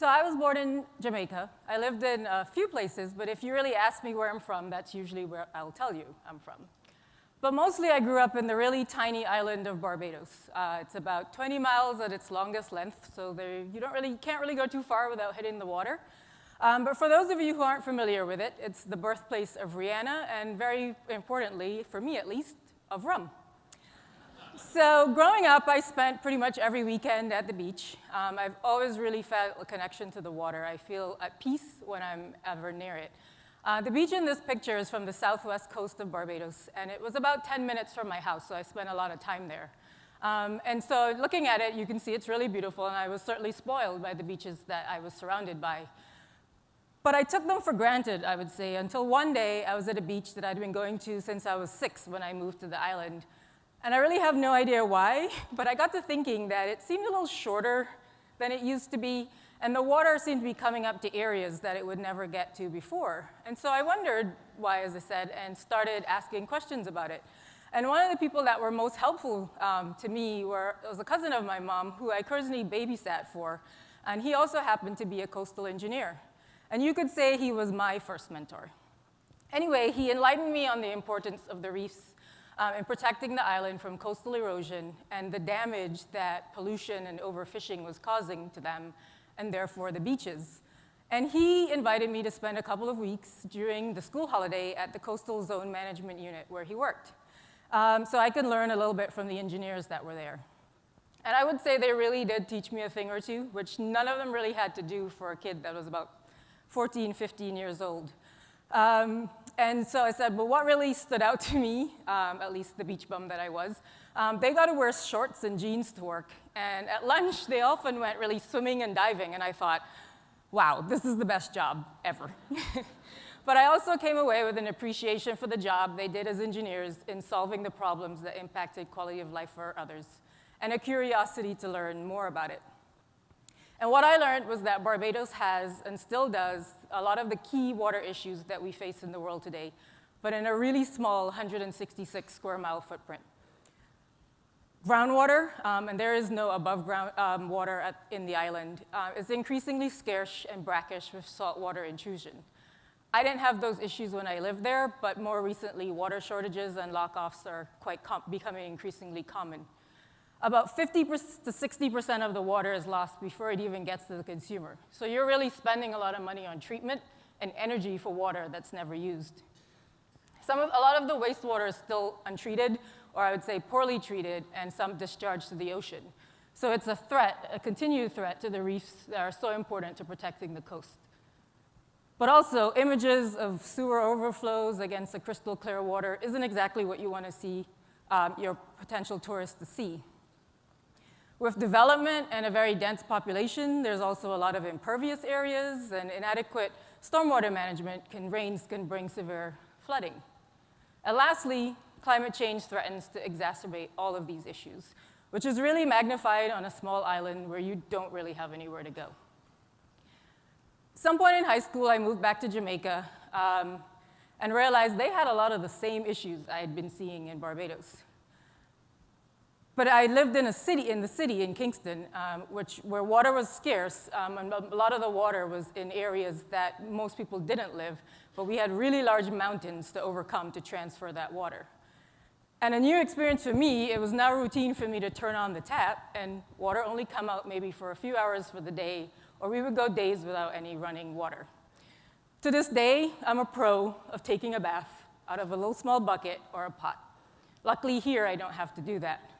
So I was born in Jamaica. I lived in a few places, but if you really ask me where I'm from, that's usually where I'll tell you I'm from. But mostly I grew up in the really tiny island of Barbados. It's about 20 miles at its longest length, so you can't really go too far without hitting the water. But for those of you who aren't familiar with it, it's the birthplace of Rihanna, and very importantly, for me at least, of rum. So growing up, I spent pretty much every weekend at the beach. I've always really felt a connection to the water. I feel at peace when I'm ever near it. The beach in this picture is from the southwest coast of Barbados, and it was about 10 minutes from my house, so I spent a lot of time there. And so looking at it, you can see it's really beautiful, and I was certainly spoiled by the beaches that I was surrounded by. But I took them for granted, I would say, until one day I was at a beach that I'd been going to since I was 6 when I moved to the island. And I really have no idea why, but I got to thinking that it seemed a little shorter than it used to be, and the water seemed to be coming up to areas that it would never get to before. And so I wondered why, as I said, and started asking questions about it. And one of the people that were most helpful to me was a cousin of my mom, who I occasionally babysat for, and he also happened to be a coastal engineer. And you could say he was my first mentor. Anyway, he enlightened me on the importance of the reefs in protecting the island from coastal erosion and the damage that pollution and overfishing was causing to them, and therefore the beaches. And he invited me to spend a couple of weeks during the school holiday at the Coastal Zone Management Unit where he worked. So I could learn a little bit from the engineers that were there. And I would say they really did teach me a thing or two, which none of them really had to do for a kid that was about 14, 15 years old. And so I said, well, what really stood out to me, at least the beach bum that I was, they got to wear shorts and jeans to work. And at lunch, they often went really swimming and diving. And I thought, wow, this is the best job ever. But I also came away with an appreciation for the job they did as engineers in solving the problems that impacted quality of life for others, and a curiosity to learn more about it. And what I learned was that Barbados has, and still does, a lot of the key water issues that we face in the world today, but in a really small 166 square mile footprint. Groundwater, and there is no above ground water in the island, is increasingly scarce and brackish with saltwater intrusion. I didn't have those issues when I lived there, but more recently, water shortages and lock-offs are becoming increasingly common. About 50 to 60% of the water is lost before it even gets to the consumer. So you're really spending a lot of money on treatment and energy for water that's never used. A lot of the wastewater is still untreated, or I would say poorly treated, and some discharged to the ocean. So it's a threat, a continued threat to the reefs that are so important to protecting the coast. But also, images of sewer overflows against the crystal clear water isn't exactly what you want to see your potential tourists to see. With development and a very dense population, there's also a lot of impervious areas, and inadequate stormwater management can bring severe flooding. And lastly, climate change threatens to exacerbate all of these issues, which is really magnified on a small island where you don't really have anywhere to go. At some point in high school, I moved back to Jamaica and realized they had a lot of the same issues I had been seeing in Barbados. But I lived in the city in Kingston, where water was scarce, and a lot of the water was in areas that most people didn't live, but we had really large mountains to overcome to transfer that water. And a new experience for me, it was now routine for me to turn on the tap, and water only come out maybe for a few hours for the day, or we would go days without any running water. To this day, I'm a pro of taking a bath out of a little small bucket or a pot. Luckily here, I don't have to do that.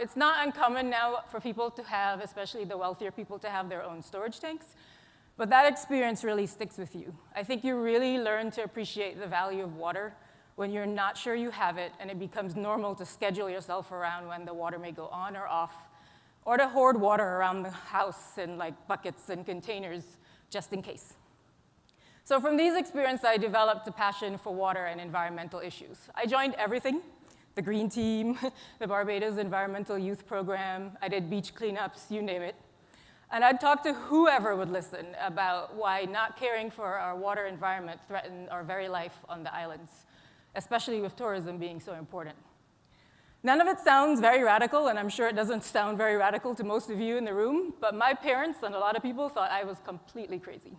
It's not uncommon now for people to have, especially the wealthier people, to have their own storage tanks, but that experience really sticks with you. I think you really learn to appreciate the value of water when you're not sure you have it, and it becomes normal to schedule yourself around when the water may go on or off, or to hoard water around the house in like buckets and containers just in case. So from these experiences, I developed a passion for water and environmental issues. I joined everything. The Green Team, the Barbados Environmental Youth Program. I did beach cleanups, you name it. And I'd talk to whoever would listen about why not caring for our water environment threatened our very life on the islands, especially with tourism being so important. None of it sounds very radical, and I'm sure it doesn't sound very radical to most of you in the room, but my parents and a lot of people thought I was completely crazy.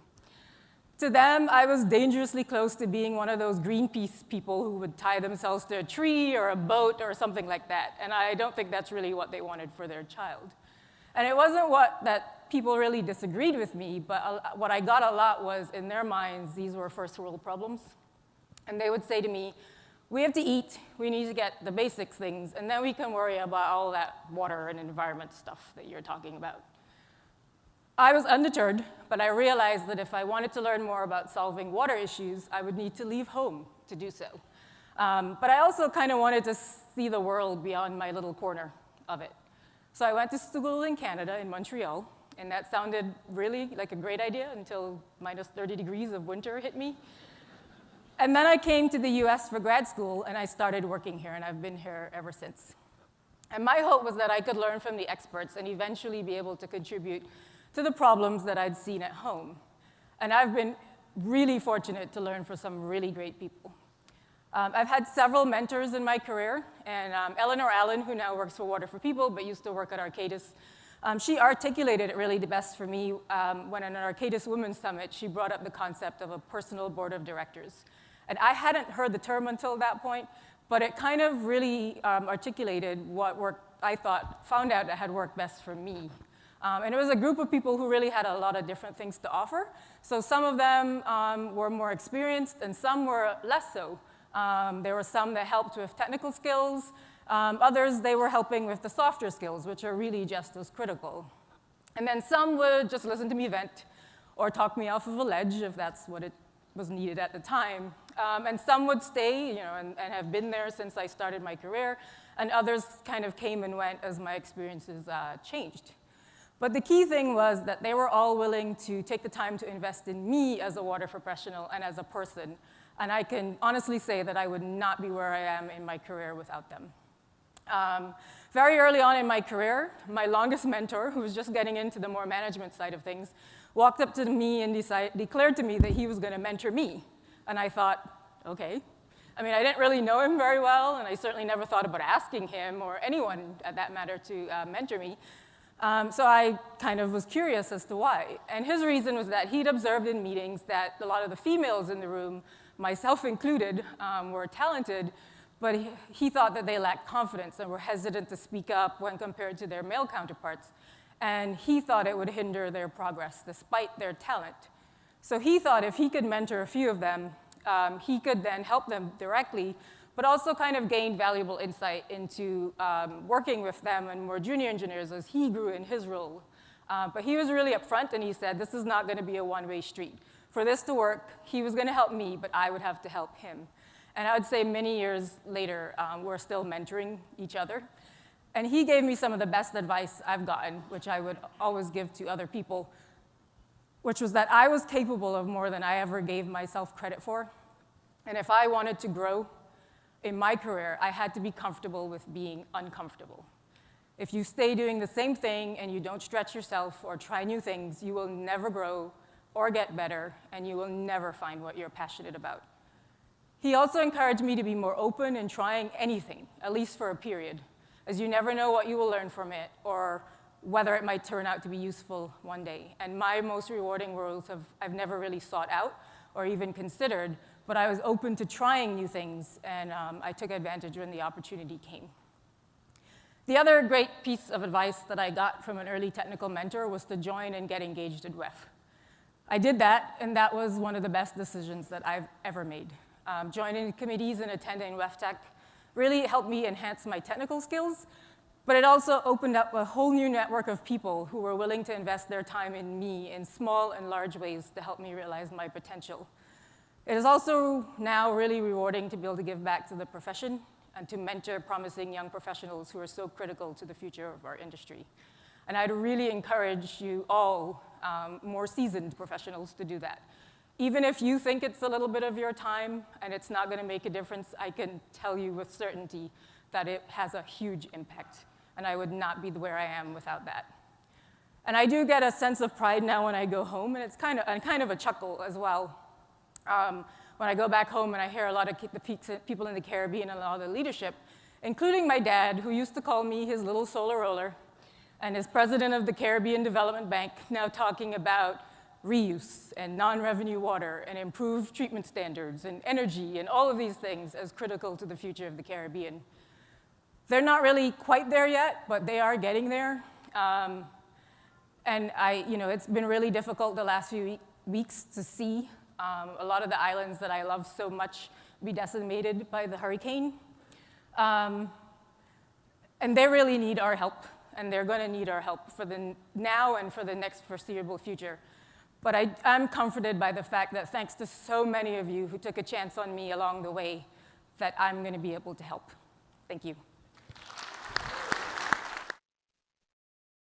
To them, I was dangerously close to being one of those Greenpeace people who would tie themselves to a tree or a boat or something like that, and I don't think that's really what they wanted for their child. And it wasn't that people really disagreed with me, but what I got a lot was, in their minds, these were first world problems. And they would say to me, we have to eat, we need to get the basic things, and then we can worry about all that water and environment stuff that you're talking about. I was undeterred, but I realized that if I wanted to learn more about solving water issues, I would need to leave home to do so. But I also kind of wanted to see the world beyond my little corner of it. So I went to school in Canada, in Montreal, and that sounded really like a great idea until minus 30 degrees of winter hit me. And then I came to the US for grad school, and I started working here, and I've been here ever since. And my hope was that I could learn from the experts and eventually be able to contribute to the problems that I'd seen at home. And I've been really fortunate to learn from some really great people. I've had several mentors in my career, and Eleanor Allen, who now works for Water for People, but used to work at Arcadis, she articulated it really the best for me when at an Arcadis Women's Summit, she brought up the concept of a personal board of directors. And I hadn't heard the term until that point, but it kind of really articulated what found out that had worked best for me. And it was a group of people who really had a lot of different things to offer. So some of them were more experienced, and some were less so. There were some that helped with technical skills. Others, they were helping with the softer skills, which are really just as critical. And then some would just listen to me vent or talk me off of a ledge if that's what it was needed at the time. And some would stay, and have been there since I started my career, and others kind of came and went as my experiences changed. But the key thing was that they were all willing to take the time to invest in me as a water professional and as a person, and I can honestly say that I would not be where I am in my career without them. Very early on in my career, my longest mentor, who was just getting into the more management side of things, walked up to me and declared to me that he was going to mentor me. And I thought, okay. I mean, I didn't really know him very well, and I certainly never thought about asking him or anyone at that matter to mentor me. So I kind of was curious as to why. And his reason was that he'd observed in meetings that a lot of the females in the room, myself included, were talented, but he thought that they lacked confidence and were hesitant to speak up when compared to their male counterparts. And he thought it would hinder their progress despite their talent. So he thought if he could mentor a few of them, he could then help them directly, but also kind of gain valuable insight into working with them and more junior engineers as he grew in his role. But he was really upfront, and he said, this is not going to be a one-way street. For this to work, he was going to help me, but I would have to help him. And I would say many years later, we're still mentoring each other. And he gave me some of the best advice I've gotten, which I would always give to other people, which was that I was capable of more than I ever gave myself credit for. And if I wanted to grow in my career, I had to be comfortable with being uncomfortable. If you stay doing the same thing and you don't stretch yourself or try new things, you will never grow or get better, and you will never find what you're passionate about. He also encouraged me to be more open in trying anything, at least for a period, as you never know what you will learn from it or whether it might turn out to be useful one day. And my most rewarding roles I've never really sought out or even considered, but I was open to trying new things, and I took advantage when the opportunity came. The other great piece of advice that I got from an early technical mentor was to join and get engaged at WEF. I did that, and that was one of the best decisions that I've ever made. Joining committees and attending WEFTEC really helped me enhance my technical skills, but it also opened up a whole new network of people who were willing to invest their time in me in small and large ways to help me realize my potential. It is also now really rewarding to be able to give back to the profession and to mentor promising young professionals who are so critical to the future of our industry. And I'd really encourage you all, more seasoned professionals, to do that. Even if you think it's a little bit of your time and it's not going to make a difference, I can tell you with certainty that it has a huge impact, and I would not be where I am without that. And I do get a sense of pride now when I go home, and it's kind of a chuckle as well. When I go back home and I hear a lot of the people in the Caribbean and a lot of the leadership, including my dad, who used to call me his little solar roller, and is president of the Caribbean Development Bank, now talking about reuse and non-revenue water and improved treatment standards and energy and all of these things as critical to the future of the Caribbean. They're not really quite there yet, but they are getting there. And it's been really difficult the last few weeks to see a lot of the islands that I love so much be decimated by the hurricane. And they really need our help, and they're going to need our help for the now and for the next foreseeable future. But I'm comforted by the fact that thanks to so many of you who took a chance on me along the way, that I'm going to be able to help. Thank you.